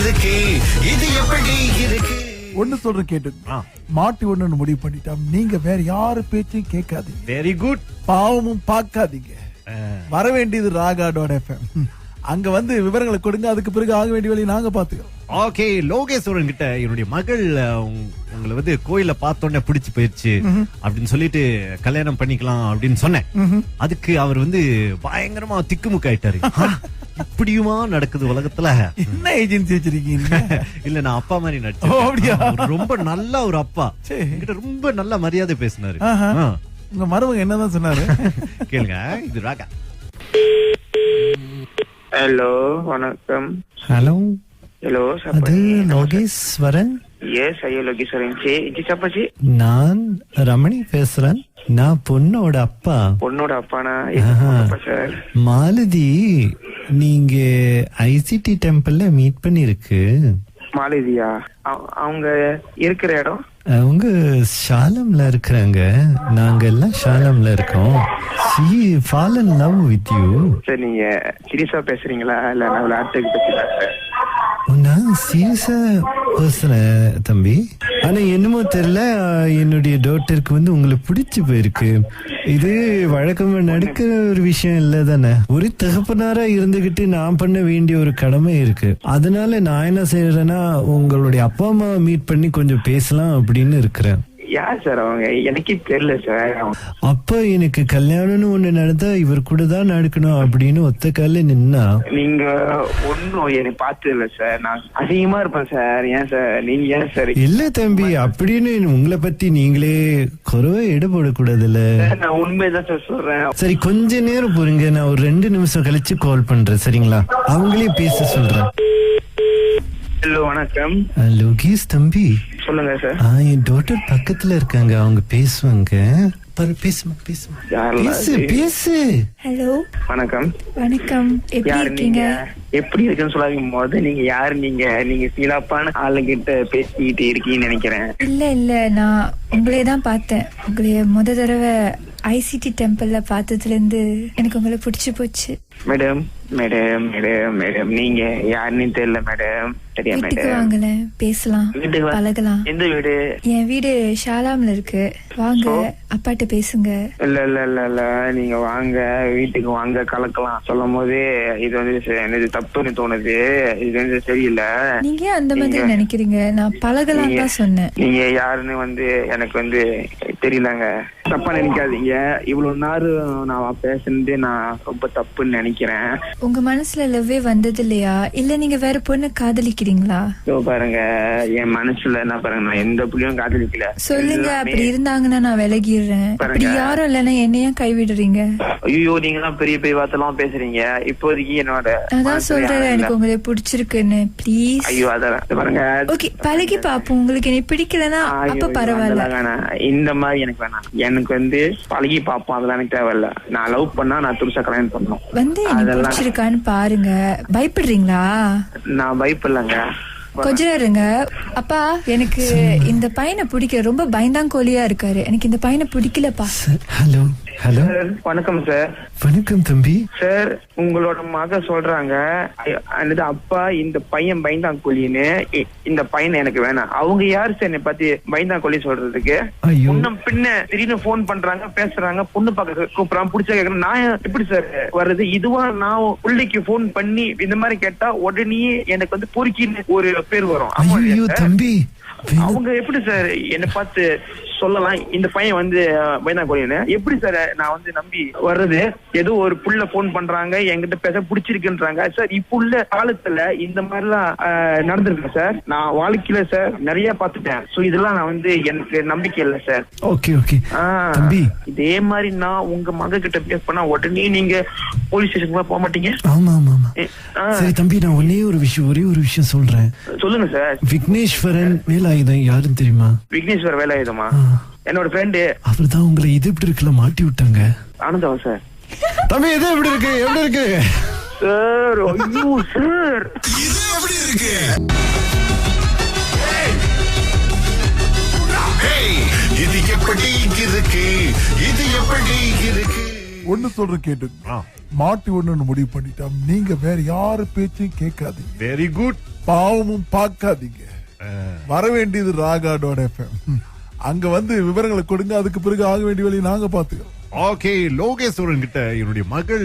இருக்கு இது எப்படி இருக்கு. ஒண்ணு சொல்ற கேட்டு மாட்டி ஒண்ணு முடிவு பண்ணிட்டா நீங்க வேற யாரு பேச்சையும் கேட்காதீங்க. Very good. பாவமும் பார்க்காதீங்க. வர வேண்டியது ராகா.fm. அங்க வந்து விவரங்களை கொடுங்க. அதுக்கு பிறகு ஆக வேண்டிய வேலையை நாங்க பாத்துக்கிறோம். ஓகே, லோகேஸ்வரன் கிட்ட என்னுடைய மகள் உங்களை வந்து கோயில பார்த்தோன்னே பிடிச்சு போயிடுச்சு அப்படின்னு சொல்லிட்டு கல்யாணம் பண்ணிக்கலாம் அப்படின்னு சொன்னேன். அதுக்கு அவர் வந்து பயங்கரமா திக்குமுக்காயிட்டாரு. இப்படியுமா நடக்குது உலகத்துல? என்ன ஏஜென்சி வச்சிருக்கீங்க? இல்ல, நான் அப்பா மாதிரி நடிச்சேன். ரொம்ப நல்ல ஒரு அப்பா, என்கிட்ட ரொம்ப நல்ல மரியாதை பேசினாரு. உங்க மருமக என்னதான் சொன்னாரு கேளுங்க. இது ராகா. ஹலோ, வணக்கம். ஹலோ. ஹலோ, அது லோகேஸ்வரன். எஸ், ஐயோ லோகேஸ்வரன். இது சப்பா ஜி. நான் ரமணி பேசுறேன். நான் பொண்ணோட அப்பா. பொண்ணோட அப்பானா? சார், மாலதி நீங்க ஐசிடி டெம்பிள்ல மீட் பண்ணிருக்கு. மாலதியா? அவங்க இருக்கிற இடம்? அவங்க ஷாலம்ல இருக்கிறாங்க. நாங்க எல்லாம் ஷாலம்ல இருக்கோம். She fall in love with you. Sir, நீங்க சீரியஸா பேசுறீங்களா இல்ல நான் விளையாட்டுக்கு பேசுறேன்? நான் சீரியஸா பேசுறேன் தம்பி. ஆனா என்னமோ தெரியல, என்னுடைய டாக்டருக்கு வந்து உங்களை பிடிச்சு போயிருக்கு. இது வழக்கமா நடக்கிற ஒரு விஷயம் இல்ல தானே. ஒரு தகப்பனாரா இருந்துகிட்டு நான் பண்ண வேண்டிய ஒரு கடமை இருக்கு. அதனால நான் என்ன செய்யறேன்னா, உங்களுடைய அப்பா அம்மா மீட் பண்ணி கொஞ்சம் பேசலாம் அப்படின்னு இருக்கிறேன். யார் சார் அவங்க? எனக்கே தெரியல சார். அப்ப எனக்கு கல்யாணம்னு ஒண்ணு நடந்தா இவர் கூட தான் நடக்கணும் அப்படின்னு ஒத்த கால நின்னா. நீங்க ஒன்னும் என்னை பார்த்தது இல்ல சார். நான் அதிகமா இருப்பேன் சார். ஏன் சார் நீங்க ஏன் சார்? இல்ல தம்பி, அப்படின்னு உங்களை பத்தி நீங்களே குறைவா இடப்படக்கூடாதுல்ல. நான் உண்மைதான் சார் சொல்றேன். சரி, கொஞ்ச நேரம் பொறுங்க. நான் ஒரு 2 நிமிஷம் கழிச்சு கால் பண்றேன், சரிங்களா? அவங்களே பேச சொல்றேன். ஹலோ, வணக்கம். லோகேஷ் தம்பி. சொல்லுங்க சார். என் டாக்டர் பக்கத்துல இருக்காங்க, அவங்க பேசுவாங்க. பேசுமா பேசுமா பேசு பேசு. ஹலோ, வணக்கம். வணக்கம். எப்படி யாரு இருக்கீங்க? நீங்க? எப்படி இருக்குன்னு சொல்லாதீங்க. போது நீங்க யாரு? நீங்க சீலாப்பான ஆளுகிட்ட பேசிக்கிட்டு இருக்கீங்கன்னு நினைக்கிறேன். இல்ல, நான் உங்களே தான் பார்த்தேன். உங்களைய முத தடவை ஐசிடி டெம்பிள்ல பார்த்ததுல இருந்து எனக்கு உங்களை பிடிச்சு போச்சு. மேடம் மேடம் மேடம் மேடம் நீங்க யாருன்னு தெரியல மேடம். சரியா வீட்டுக்கு மேடம்? வாங்கலேன், பேசலாம், வீட்டுக்கு பழகலாம். எந்த வீடு? என் வீடு ஷாலாம்ல இருக்கு. வாங்க, அப்பாட்ட பேசுங்க. இல்ல இல்ல இல்ல இல்ல நீங்க வாங்க, வீட்டுக்கு வாங்க, கலக்கலாம். சொல்லும் போதே இது வந்து எனக்கு தப்புன்னு தோணுது. இது வந்து சரியில்லை. நீங்க ஏன் அந்த மாதிரி நினைக்கிறீங்க? நான் பழகலாம் தான் சொன்னேன். நீங்க யாருன்னு வந்து எனக்கு வந்து தெரியலங்க. தப்பா நினைக்காதீங்க. இவ்வளவு நேரம் நான் பேசுனதே நான் ரொம்ப தப்புன்னு நினைக்கிறேன். உங்க மனசுல லவ்வே வந்தது இல்லையா? இல்ல நீங்க வேற பொண்ணு காதலிக்கிறீங்களா? பாருங்க, என் மனசுல என்ன பாருங்க, நான் எந்த புள்ளியும் காதலிக்கல. சொல்லுங்க. அப்படி இருந்தாங்கன்னா நான் விலகிடுறேன். அப்படி யாரும் இல்லைன்னா என்னையா கைவிடுறீங்க? ஐயோ, நீங்க தான் பெரிய பெரிய வார்த்தைலாம் பேசுறீங்க. இப்போதைக்கு என்னோட அதான் சொல்றேன், எனக்கு உங்களை பிடிச்சிருக்குன்னு. ப்ளீஸ். ஐயோ, அதான் பாருங்க. ஓகே, பழகி பாப்போம். உங்களுக்கு என்ன பிடிக்கலன்னா அப்ப பரவாயில்ல. இந்த மாதிரி எனக்கு வேணாம். எனக்கு வந்து பழகி பாப்போம், அதெல்லாம் எனக்கு தேவையில்ல. நான் லவ் பண்ணா நான் துருசா கல்யாணம் பண்ணணும். வந்து எனக்கு பிடிச்சிருக்கான்னு பாருங்க. பயப்படுறீங்களா? நான் பயப்படலங்க. கொஞ்ச நேரம் இருங்க. அப்பா, எனக்கு இந்த பையனை பிடிக்க ரொம்ப பயந்தாங்கோலியா இருக்காரு. எனக்கு இந்த பையனை பிடிக்கலப்பா. Hello hello. வணக்கம் சார். வணக்கம் தம்பி. சார், உங்களோட மக சொல்றாங்க அப்பா இந்த பையன் பயந்தாங்கோலின்னு. இந்த பையன் எனக்கு வேணாம். அவங்க யாரு சார் என்னை பத்தி பயந்தாங்கோலி சொல்றதுக்கு? முன்னும் பின்ன திடீர்னு போன் பண்றாங்க, பேசுறாங்க, பொண்ணு பார்க்க கூப்பிடுறான், பிடிச்சா கேக்குறேன். நான் எப்படி சார் வருது? இதுவா நான் பிள்ளைக்கு போன் பண்ணி இந்த மாதிரி கேட்டா உடனே எனக்கு வந்து பொறுக்கின்னு ஒரு பேர் வரும். தம்பி, அவங்க எப்படி சார் என்னை பார்த்து சொல்லலாம் இந்த பையன் வந்து பயந்தாங்கோலின்னு? எப்படி சார் நான் வந்து நம்பி வர்றது? ஏதோ ஒரு புள்ள போன் பண்றாங்க, என்கிட்ட பேச பிடிச்சிருக்குன்றாங்க. சார், இப்ப உள்ள காலத்துல இந்த மாதிரிலாம் நடந்திருக்கு சார். நான் வாழ்க்கையில சார் நிறைய பாத்துட்டேன். சோ இதெல்லாம் நான் வந்து எனக்கு நம்பிக்கை இல்லை சார். ஓகே ஓகே தம்பி. இதே மாதிரி நான் உங்க மக கிட்ட பேஸ் பண்ணா உடனே நீங்க போலீஸ் ஸ்டேஷனுக்கு போக மாட்டீங்க? ஆமா ஆமா ஆமா. சரி தம்பி, நான் ஒரே ஒரு விஷயம் சொல்றேன். சொல்லுங்க சார். விக்னேஸ்வரன் வேலாயுதம் யாருன்னு தெரியுமா? விக்னேஸ்வர வேலாயுதமா? என்னோட ஃப்ரெண்டு. அவர் தான் உங்களை இது எப்படி இருக்குல்ல மாட்டி விட்டாங்க. ஆனந்தவா சார்? தம்பி, இது எப்படி இருக்கு சார்? ஐயோ சார், இது எப்படி இருக்கு? இது எப்படி இருக்கு? இது எப்படி இருக்கு? ஒண்ணு சொல்ற கேட்டு மாட்டி ஒண்ணு முடிவு பண்ணிட்டா நீங்க வேற யாரு பேச்சையும் கேட்காதீங்க. Very good. பாவமும் பார்க்காதீங்க. வர வேண்டியது ராகா FM. அங்க வந்து விவரங்களை கொடுங்க, அதுக்கு பிறகு ஆக வேண்டிய வேலையை நாங்க பாத்துக்கிறோம். ஓகே, லோகேஸ்வரன் கிட்ட என்னுடைய மகள்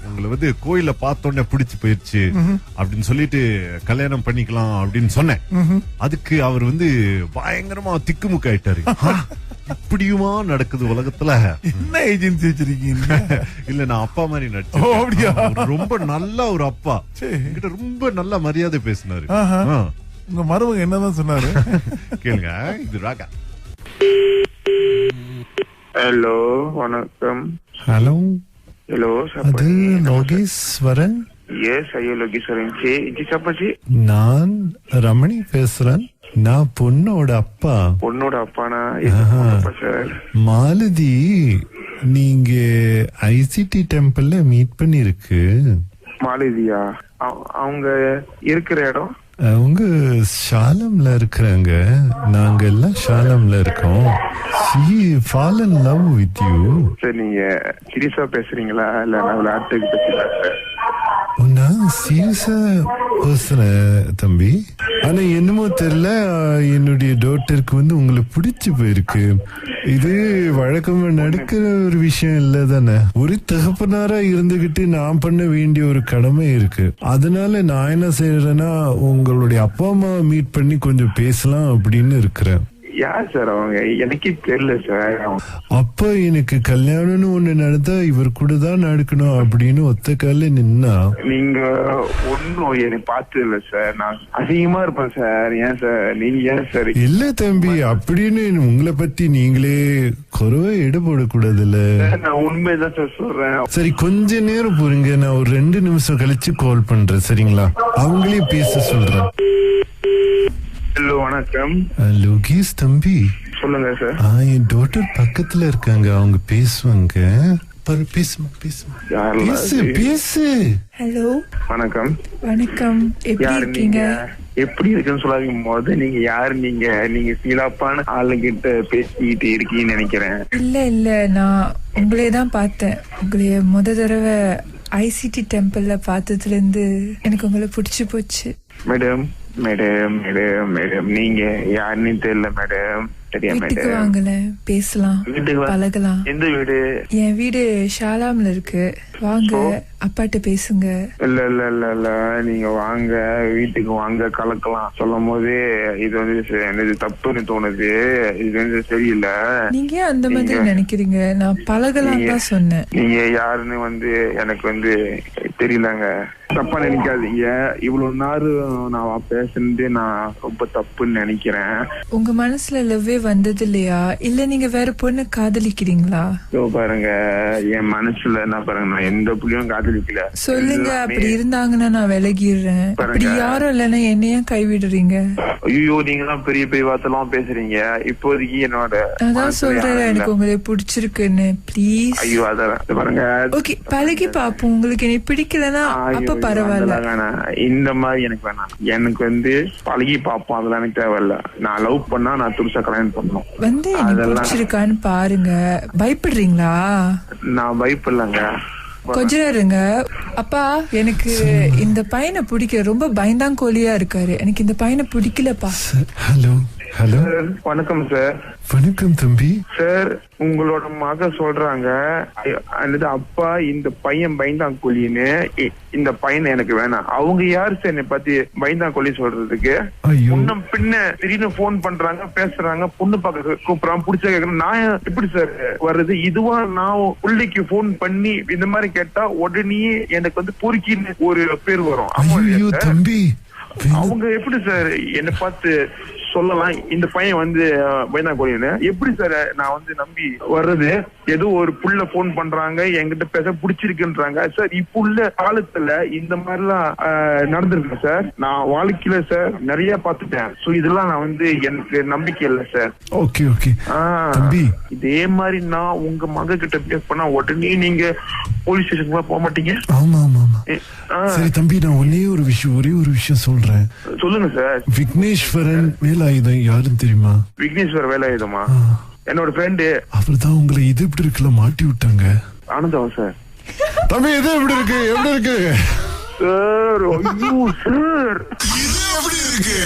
உங்களை வந்து கோயில பார்த்தோன்னே பிடிச்சு போயிருச்சு அப்படின்னு சொல்லிட்டு கல்யாணம் பண்ணிக்கலாம் அப்படின்னு சொன்னேன். அதுக்கு அவர் வந்து பயங்கரமா திக்குமுக்காயிட்டாரு. இப்படியுமா நடக்குது உலகத்துல? என்ன ஏஜென்சி வச்சிருக்கீங்க? இல்ல, நான் அப்பா மாதிரி நடிச்சேன். ரொம்ப நல்ல ஒரு அப்பா, என்கிட்ட ரொம்ப நல்ல மரியாதை பேசினாரு. உங்க மருமக என்னதான் சொன்னாரு? கேளுங்க, இது ராகா. ஹலோ, வணக்கம். ஹலோ, ஹலோ, அது லோகேஸ்வரன். எஸ், ஐயோ லோகேஸ்வரன் ஜி. இது siapa sih? நான் ரமணி பேசுறேன். நான் பொண்ணோட அப்பா. பொண்ணோட அப்பானா? என்ன சார்? மாலதி நீங்க ஐசிடி டெம்பிள்ல மீட் பண்ணிருக்கு. மாலதியா? அவங்க இருக்கிற இடம்? அவங்க ஷாலம்ல இருக்கிறாங்க. நாங்க எல்லாம் ஷாலம்ல இருக்கோம். She fall in love with you. Sir, நீங்க சீரியஸா பேசுறீங்களா இல்ல நான் விளையாட்டுக்கு பேசுறேன்? நான் சீரியஸா பேசுறேன் தம்பி. ஆனா என்னமோ தெரியல, என்னுடைய டாக்டருக்கு வந்து உங்களை பிடிச்சு போயிருக்கு. இது வழக்கமா நடக்கிற ஒரு விஷயம் இல்ல தானே. ஒரு தகப்பனாரா இருந்துகிட்டு நான் பண்ண வேண்டிய ஒரு கடமை இருக்கு. அதனால நான் என்ன செய்யறேன்னா, உங்களுடைய அப்பா அம்மா மீட் பண்ணி கொஞ்சம் பேசலாம் அப்படின்னு இருக்கிறேன். யார் சார் அவங்க? எனக்கே தெரியல சார். அப்ப எனக்கு கல்யாணம்னு ஒண்ணு நடந்தா இவர் கூட தான் நடக்கணும் அப்படின்னு ஒத்த கால நின்னா. நீங்க ஒன்னும் என்னை பார்த்தது இல்ல சார். நான் அதிகமா இருப்பேன் சார். ஏன் சார் நீங்க ஏன் சார்? இல்ல தம்பி, அப்படின்னு உங்களை பத்தி நீங்களே குறைவா ஈடுபடக்கூடாது இல்ல. நான் உண்மைதான் சார் சொல்றேன். சரி, கொஞ்ச நேரம் பொறுங்க, நான் ஒரு 2 நிமிஷம் கழிச்சு கால் பண்றேன், சரிங்களா? அவங்களே பேச சொல்றேன். ஹலோ, வணக்கம். லோகேஷ் தம்பி. சொல்லுங்க சார். என் டாக்டர் பக்கத்துல இருக்காங்க, அவங்க பேசுவாங்க. பேசுமா பேசுமா பேசு பேசு. ஹலோ, வணக்கம். வணக்கம். எப்படி யாரு இருக்கீங்க? நீங்க? எப்படி இருக்குன்னு சொல்லாதீங்க. போது நீங்க யாரு? நீங்க சீலாப்பான ஆளுங்கிட்ட பேசிக்கிட்டு இருக்கீங்கன்னு நினைக்கிறேன். இல்ல, நான் உங்களே தான் பார்த்தேன். உங்களைய தடவை ஐசிடி டெம்பிள்ல பார்த்ததுல இருந்து எனக்கு உங்களை பிடிச்சு போச்சு. மேடம் மேடம் மேடம் மேடம் நீங்க யாருன்னு தெரியல மேடம். சரியா வீட்டுக்கு மேடம்? வாங்கல, பேசலாம், வீட்டுக்கு பழகலாம். எந்த வீடு? என் வீடு ஷாலாம்ல இருக்கு. வாங்க, அப்பாட்ட பேசுங்க. இல்ல இல்ல இல்ல இல்ல நீங்க வாங்க, வீட்டுக்கு வாங்க, கலக்கலாம். சொல்லும் போது இது வந்து எனக்கு தப்புன்னு தோணுது. இது வந்து சரியில்லை. நீங்க ஏன் அந்த மாதிரி நினைக்கிறீங்க? நான் பழகலாம் தான் சொன்னேன். நீங்க யாருன்னு வந்து எனக்கு வந்து தெரியலங்க. தப்பா நினைக்காதீங்க. இவ்வளவு நேரம் நான் பேசுனது நான் ரொம்ப தப்புன்னு நினைக்கிறேன். உங்க மனசுல லவ்வே வந்தது இல்லையா? இல்ல நீங்க வேற பொண்ணு காதலிக்கிறீங்களா? பாருங்க, என் மனசுல என்ன பாருங்க, நான் எந்த புள்ளியும் காதலிக்கல. சொல்லுங்க. அப்படி இருந்தாங்கன்னா நான் விலகிடுறேன். அப்படி யாரும் இல்லைன்னா என்னைய கைவிடுறீங்க? ஐயோ, நீங்க தான் பெரிய பெரிய வார்த்தைலாம் பேசுறீங்க. இப்போதைக்கு என்னோட அதான் சொல்றேன், எனக்கு உங்களை பிடிச்சிருக்குன்னு. ப்ளீஸ். ஐயோ, அதான் பாருங்க. ஓகே, பழகி பாப்போம். உங்களுக்கு என்னை பிடிக்கலன்னா அப்ப பரவாயில்ல. இந்த மாதிரி எனக்கு வேணாம். எனக்கு வந்து பழகி பாப்போம், அதெல்லாம் எனக்கு தேவையில்ல. நான் லவ் பண்ணா நான் துருசா கல்யாணம் பண்ணணும். வந்து எனக்கு பிடிச்சிருக்கான்னு பாருங்க. பயப்படுறீங்களா? நான் பயப்படலங்க. கொஞ்ச நேரம் இருங்க. அப்பா, எனக்கு இந்த பையனை பிடிக்க ரொம்ப பயந்தாங்கோலியா இருக்காரு. எனக்கு இந்த பையனை பிடிக்கலப்பா. Hello hello. வணக்கம் சார். வணக்கம் தம்பி. சார், உங்களோட மக சொல்றாங்க அப்பா இந்த பையன் பயந்தாங்கோலின்னு. இந்த பையன் எனக்கு வேணாம். அவங்க யாரு சார் என்னை பத்தி பயந்தாங்கோலி சொல்றதுக்கு? முன்ன பின்ன திடீர்னு போன் பண்றாங்க, பேசுறாங்க, பொண்ணு பார்க்க கூப்பிடுறாங்க, பிடிச்ச கேக்குறேன். நான் எப்படி சார் வர்றது? இதுவா நான் பிள்ளைக்கு போன் பண்ணி இந்த மாதிரி கேட்டா உடனே எனக்கு வந்து பொறுக்கின்னு ஒரு பேர் வரும். தம்பி, அவங்க எப்படி சார் என்னை பார்த்து சொல்லலாம் இந்த பையன் வந்து பயந்தாங்கோலின்னு? எப்படி சார் நான் வந்து நம்பி வர்றது? ஏதோ ஒரு புள்ள போன் பண்றாங்க, என்கிட்ட பேச பிடிச்சிருக்குன்றாங்க. சார், இப்ப உள்ள காலத்துல இந்த மாதிரிலாம் நடந்திருக்கு சார். நான் வாழ்க்கையில சார் நிறைய பாத்துட்டேன். சோ இதெல்லாம் நான் வந்து எனக்கு நம்பிக்கை இல்லை சார். ஓகே ஓகே தம்பி. இதே மாதிரி நான் உங்க மக கிட்ட பேஸ் பண்ணா உடனே நீங்க போலீஸ் ஸ்டேஷனுக்கு போக மாட்டீங்க? ஆமா ஆமா ஆமா. சரி தம்பி, நான் ஒரே ஒரு விஷயம் சொல்றேன். சொல்லுங்க சார். விக்னேஸ்வரன் வேலாயுதம் யாருன்னு தெரியுமா? விக்னேஸ்வர வேலாயுதமா? என்னோட ஃப்ரெண்டு. அவர் தான் உங்களை இது இப்படி இருக்குல்ல மாட்டி விட்டாங்க. ஆனந்தம் சார். தம்பி இது எப்படி இருக்கு சார் ஐயோ சார் இது எப்படி இருக்கு?